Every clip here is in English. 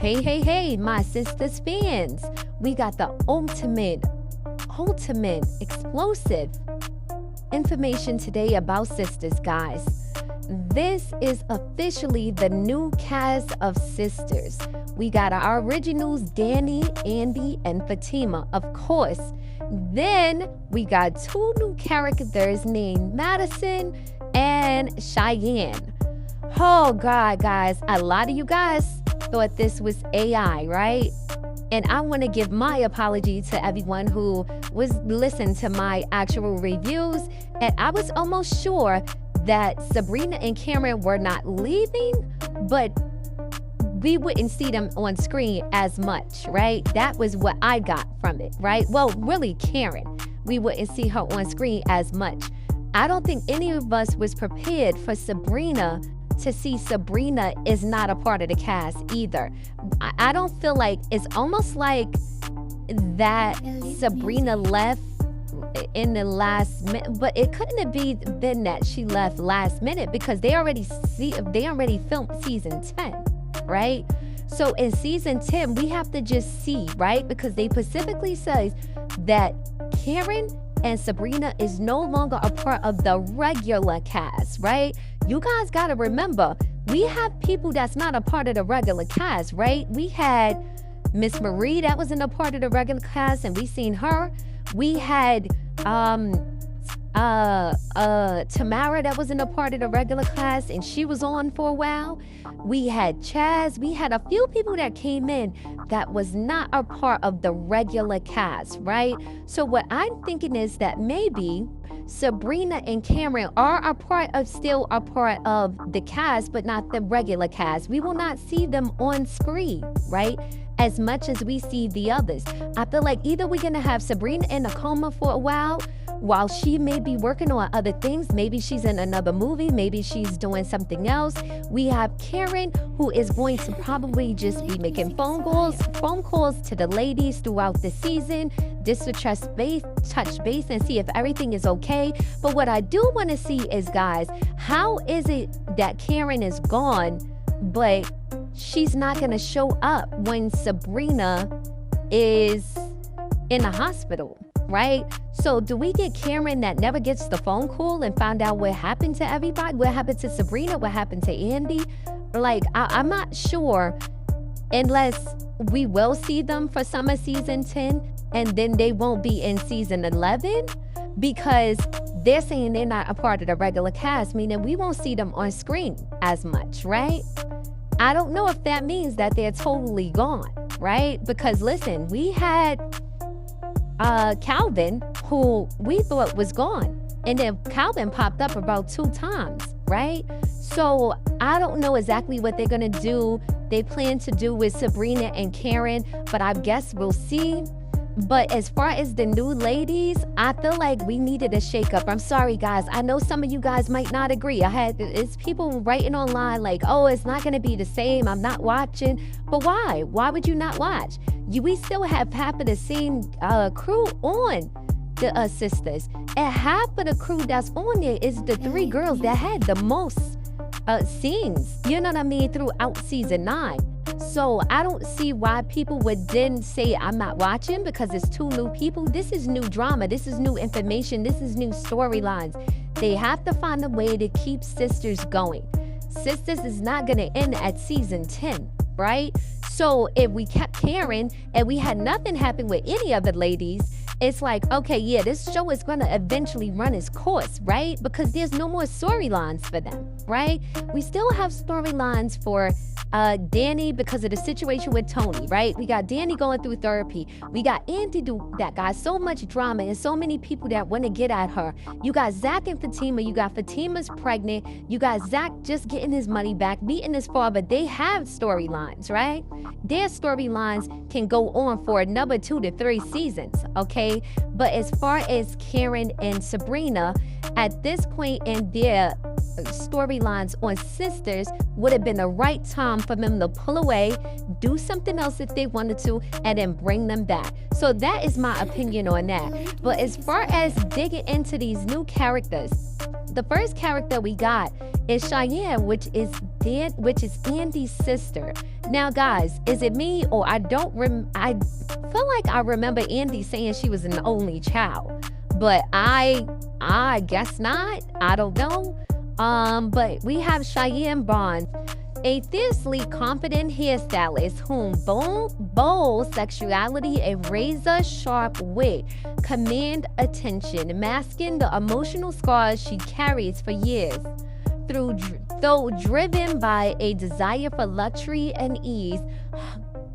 Hey, my Sistas fans. We got the ultimate, explosive information today about Sistas, guys. This is officially the new cast of Sisters. We got our originals, Danny, Andy, and Fatima, of course. Then we got two new characters named Madison and Cheyenne. Oh God, guys, a lot of you guys thought this was AI, right? And I want to give my apology to everyone who was listening to my actual reviews. And I was almost sure that Sabrina and Cameron were not leaving, but we wouldn't see them on screen as much, right? That was what I got from it, right? Well, really, Karen, we wouldn't see her on screen as much. I don't think any of us was prepared for Sabrina to see Sabrina is not a part of the cast either. I don't feel like, it's almost like that Sabrina left in the last minute, but it couldn't have been that she left last minute because they already filmed season 10, right? So in season 10, we have to just see, right? Because they specifically says that Karen and Sabrina is no longer a part of the regular cast, right? You guys got to remember, we have people that's not a part of the regular cast, right? We had Miss Marie that wasn't a part of the regular cast, and we seen her. We had Tamara that wasn't a part of the regular cast, and she was on for a while. We had Chaz. We had a few people that came in that was not a part of the regular cast, right? So what I'm thinking is that maybe Sabrina and Cameron are still a part of the cast, but not the regular cast. We will not see them on screen, right? As much as we see the others. I feel like either we're gonna have Sabrina in a coma for a while she may be working on other things. Maybe she's in another movie. Maybe she's doing something else. We have Karen, who is going to probably just be making phone calls to the ladies throughout the season, just to touch base and see if everything is okay. But what I do want to see is, guys, how is it that Karen is gone, but she's not going to show up when Sabrina is in the hospital, right? So do we get Karen that never gets the phone call and find out what happened to everybody? What happened to Sabrina? What happened to Andy? Like, I'm not sure, unless we will see them for summer season 10 and then they won't be in season 11 because they're saying they're not a part of the regular cast, meaning we won't see them on screen as much, right? I don't know if that means that they're totally gone, right? Because listen, we had Calvin, who we thought was gone, and then Calvin popped up about 2 times, right? So I don't know exactly what they're gonna do. They plan to do with Sabrina and Karen, but I guess we'll see. But as far as the new ladies, I feel like we needed a shakeup. I'm sorry, guys. I know some of you guys might not agree. It's people writing online like, oh, it's not going to be the same. I'm not watching. But why? Why would you not watch? We still have half of the same crew on the Sistas. And half of the crew that's on there is the 3 girls that had the most scenes, you know what I mean, throughout season 9. So I don't see why people would then say I'm not watching because it's 2 new people. This is new drama. This is new information. This is new storylines. They have to find a way to keep Sisters going. Sisters is not going to end at season 10, right? So if we kept Karen and we had nothing happen with any of the ladies, it's like, okay, yeah, this show is going to eventually run its course, right? Because there's no more storylines for them, right? We still have storylines for Danny because of the situation with Tony, right? We got Danny going through therapy. We got Andy that got so much drama and so many people that want to get at her. You got Zach and Fatima. You got Fatima's pregnant. You got Zach just getting his money back, meeting his father. They have storylines, right? Their storylines can go on for another 2 to 3 seasons, okay? But as far as Karen and Sabrina, at this point in their storylines on Sisters, would have been the right time for them to pull away, do something else if they wanted to, and then bring them back. So that is my opinion on that. But as far as digging into these new characters, the first character we got is Cheyenne, which is Andy's sister. Now, guys, is it me or I feel like I remember Andy saying she was an only child, but I guess not. I don't know. But we have Cheyenne Bond, a fiercely confident hairstylist whom bold sexuality and razor-sharp wit command attention, masking the emotional scars she carries for years. Though driven by a desire for luxury and ease,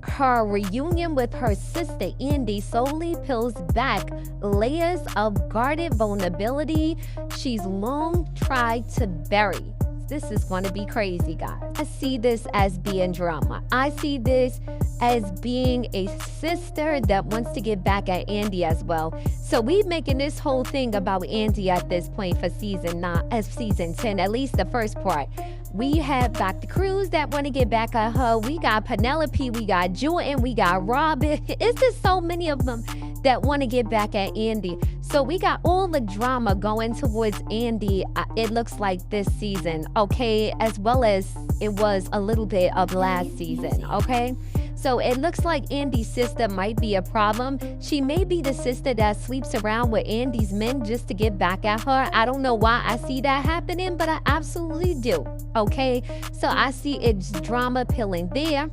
her reunion with her sister Andy slowly peels back layers of guarded vulnerability she's long tried to bury. This is going to be crazy, guys. I see this as being drama. I see this as being a sister that wants to get back at Andy as well. So we making this whole thing about Andy at this point for season 10, at least the first part. We have Dr. Cruz that want to get back at her. We got Penelope, we got Jordan, we got Robin. It's just so many of them that want to get back at Andy. So we got all the drama going towards Andy, it looks like this season, okay? As well as it was a little bit of last season, okay? So it looks like Andy's sister might be a problem. She may be the sister that sleeps around with Andy's men just to get back at her. I don't know why I see that happening, but I absolutely do, okay? So I see it's drama peeling there.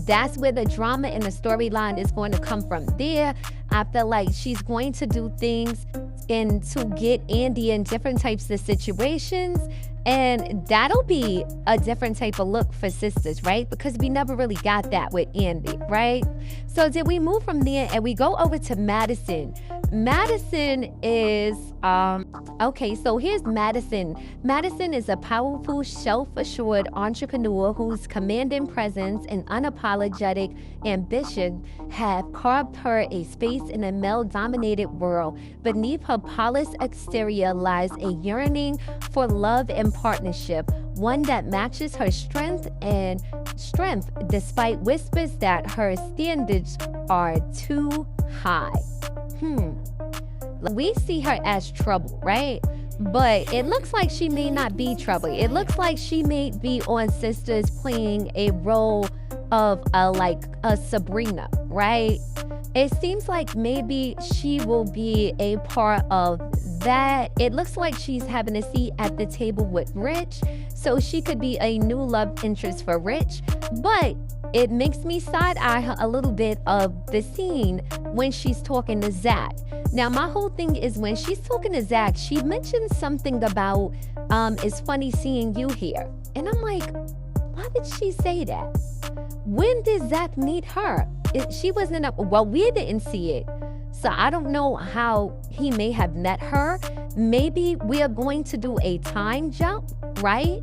That's where the drama in the storyline is going to come from there. I feel like she's going to do things and to get Andy in different types of situations. And that'll be a different type of look for Sistas, right? Because we never really got that with Andy, right? So did we move from there and we go over to Madison? Madison is, okay, so here's Madison. Madison is a powerful, self-assured entrepreneur whose commanding presence and unapologetic ambition have carved her a space in a male-dominated world. Beneath her polished exterior lies a yearning for love and partnership, one that matches her strength despite whispers that her standards are too high. We see her as trouble, right? But it looks like she may not be trouble. It looks like she may be on Sistas playing a role of a Sabrina, right? It seems like maybe she will be a part of that. It looks like she's having a seat at the table with Rich, so she could be a new love interest for Rich. But it makes me side-eye her a little bit of the scene when she's talking to Zach. Now, my whole thing is when she's talking to Zach, she mentions something about, it's funny seeing you here. And I'm like, why did she say that? When did Zach meet her? She wasn't up, well, we didn't see it. So I don't know how he may have met her. Maybe we are going to do a time jump, right?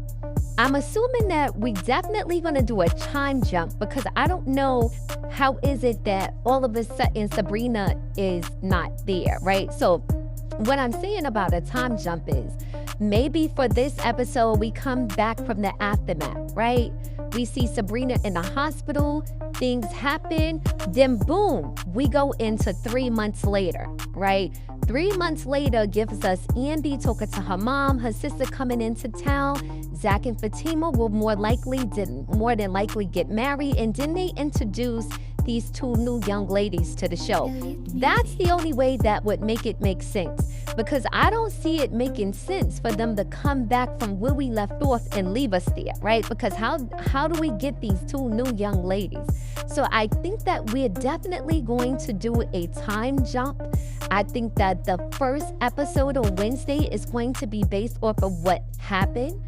I'm assuming that we definitely going to do a time jump because I don't know how is it that all of a sudden Sabrina is not there, right? So what I'm saying about a time jump is maybe for this episode, we come back from the aftermath, right? We see Sabrina in the hospital, things happen, then boom, we go into 3 months later, right? 3 months later gives us Andy talking to her mom, her sister coming into town. Zach and Fatima will more than likely get married, and then they introduce these two new young ladies to the show. That's the only way that would make it make sense, because I don't see it making sense for them to come back from where we left off and leave us there, right? Because how do we get these two new young ladies? So I think that we're definitely going to do a time jump. I think that the first episode on Wednesday is going to be based off of what happened,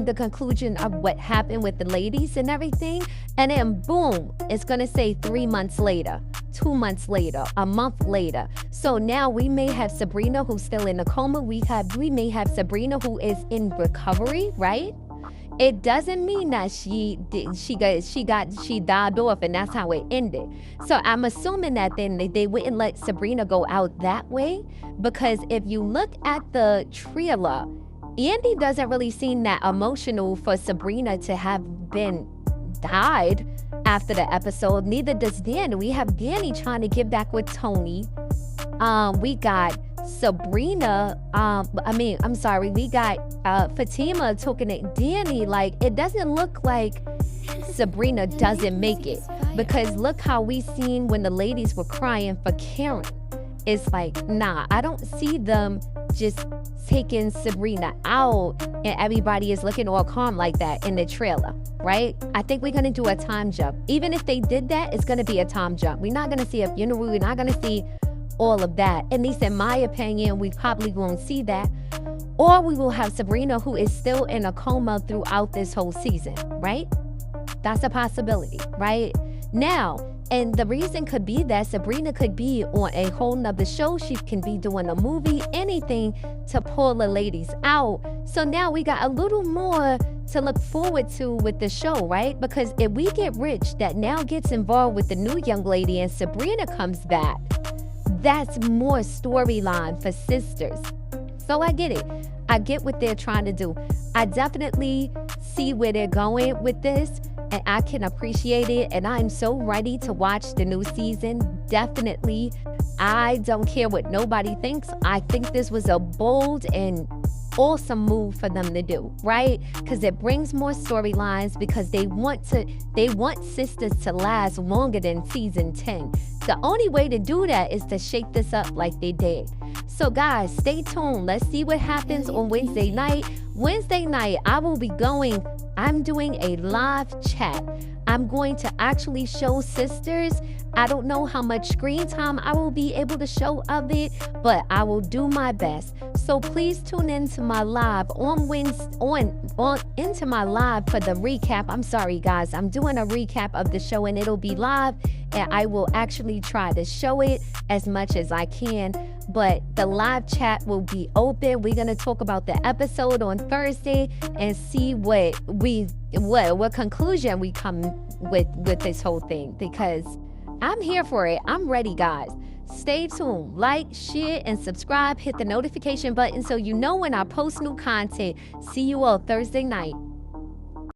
the conclusion of what happened with the ladies and everything. And then boom, it's going to say 3 months later, 2 months later, a month later. So now we may have Sabrina who's still in a coma. We may have Sabrina who is in recovery, right? It doesn't mean that she died off and that's how it ended. So I'm assuming that then they wouldn't let Sabrina go out that way, because if you look at the trailer, Andy doesn't really seem that emotional for Sabrina to have been died after the episode. Neither does Danny. We have Danny trying to get back with Tony. We got Sabrina, we got Fatima talking to Danny. Like, it doesn't look like Sabrina doesn't make it. Because look how we seen when the ladies were crying for Karen. It's like, nah, I don't see them just taking Sabrina out and everybody is looking all calm like that in the trailer, right? I think we're gonna do a time jump. Even if they did that, it's gonna be a time jump. We're not gonna see a funeral, we're not gonna see all of that. At least in my opinion, we probably won't see that. Or we will have Sabrina, who is still in a coma throughout this whole season, right? That's a possibility, right? Now, and the reason could be that Sabrina could be on a whole nother show. She can be doing a movie, anything to pull the ladies out. So now we got a little more to look forward to with the show, right? Because if we get Rich that now gets involved with the new young lady and Sabrina comes back, that's more storyline for Sisters. So I get it. I get what they're trying to do. I definitely see where they're going with this, and I can appreciate it, and I'm so ready to watch the new season. Definitely. I don't care what nobody thinks. I think this was a bold and awesome move for them to do, right? Because it brings more storylines, because they want Sisters to last longer than season 10. The only way to do that is to shake this up like they did. So guys, stay tuned. Let's see what happens on Wednesday night. Wednesday night, I'm doing a live chat. I'm going to actually show Sisters. I don't know how much screen time I will be able to show of it, but I will do my best. So please tune into my live on Wednesday, into my live for the recap. I'm sorry guys, I'm doing a recap of the show and it'll be live, and I will actually try to show it as much as I can. But the live chat will be open. We're gonna talk about the episode on Thursday and see what conclusion we come with this whole thing, because I'm here for it. I'm ready, guys. Stay tuned. Like, share, and subscribe. Hit the notification button so you know when I post new content. See you all Thursday night.